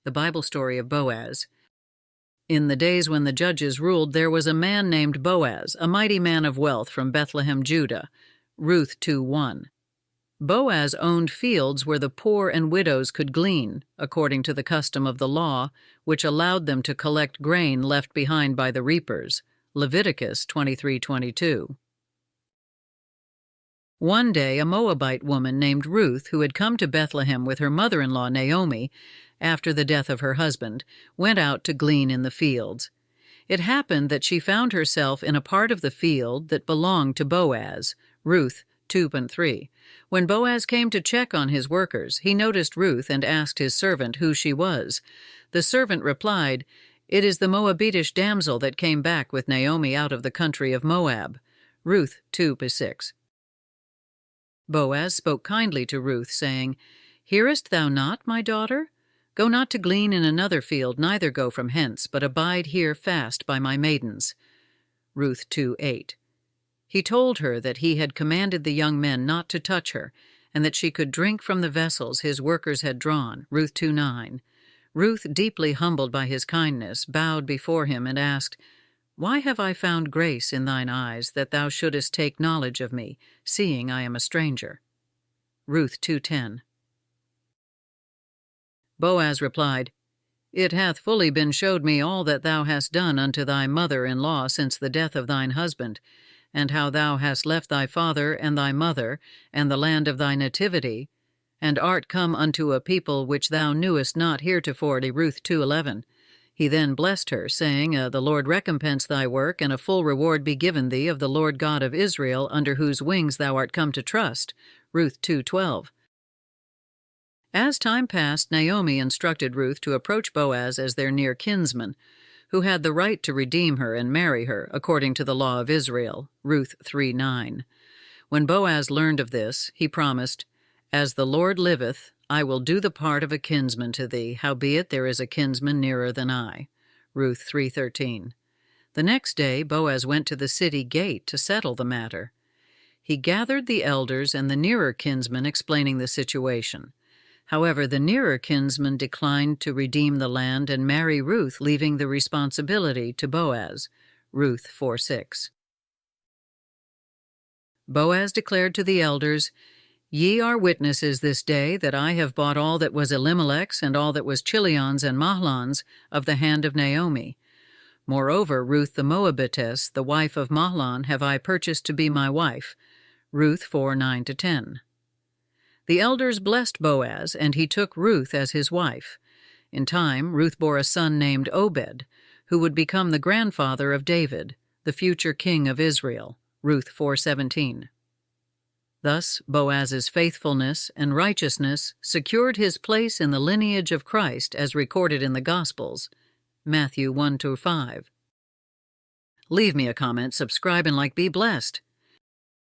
The Bible story of Boaz. In the days when the judges ruled, there was a man named Boaz, a mighty man of wealth from Bethlehem, Judah. Ruth 2:1. Boaz owned fields where the poor and widows could glean, according to the custom of the law, which allowed them to collect grain left behind by the reapers. Leviticus 23:22. One day, a Moabite woman named Ruth, who had come to Bethlehem with her mother-in-law Naomi after the death of her husband, went out to glean in the fields. It happened that she found herself in a part of the field that belonged to Boaz. Ruth 2:3. When Boaz came to check on his workers, he noticed Ruth and asked his servant who she was. The servant replied, "It is the Moabitish damsel that came back with Naomi out of the country of Moab." Ruth 2:6. Boaz spoke kindly to Ruth, saying, "Hearest thou not, my daughter? Go not to glean in another field, neither go from hence, but abide here fast by my maidens." Ruth 2:8. He told her that he had commanded the young men not to touch her, and that she could drink from the vessels his workers had drawn. Ruth 2:9. Ruth, deeply humbled by his kindness, bowed before him and asked, "Why have I found grace in thine eyes, that thou shouldest take knowledge of me, seeing I am a stranger?" Ruth 2:10. Boaz replied, "It hath fully been showed me all that thou hast done unto thy mother-in-law since the death of thine husband, and how thou hast left thy father and thy mother and the land of thy nativity, and art come unto a people which thou knewest not heretofore." Ruth 2:11. He then blessed her, saying, "The Lord recompense thy work, and a full reward be given thee of the Lord God of Israel, under whose wings thou art come to trust." Ruth 2:12. As time passed, Naomi instructed Ruth to approach Boaz as their near kinsman, who had the right to redeem her and marry her, according to the law of Israel. Ruth 3:9. When Boaz learned of this, he promised, "As the Lord liveth, I will do the part of a kinsman to thee, howbeit there is a kinsman nearer than I." Ruth 3:13. The next day Boaz went to the city gate to settle the matter. He gathered the elders and the nearer kinsmen, explaining the situation. However, the nearer kinsman declined to redeem the land and marry Ruth, leaving the responsibility to Boaz. Ruth 4:6. Boaz declared to the elders, "Ye are witnesses this day that I have bought all that was Elimelech's and all that was Chilion's and Mahlon's of the hand of Naomi. Moreover, Ruth the Moabitess, the wife of Mahlon, have I purchased to be my wife." Ruth 4:9-10. The elders blessed Boaz, and he took Ruth as his wife. In time, Ruth bore a son named Obed, who would become the grandfather of David, the future king of Israel. Ruth 4:17. Thus, Boaz's faithfulness and righteousness secured his place in the lineage of Christ as recorded in the Gospels. Matthew 1-5. Leave me a comment, subscribe, and be blessed.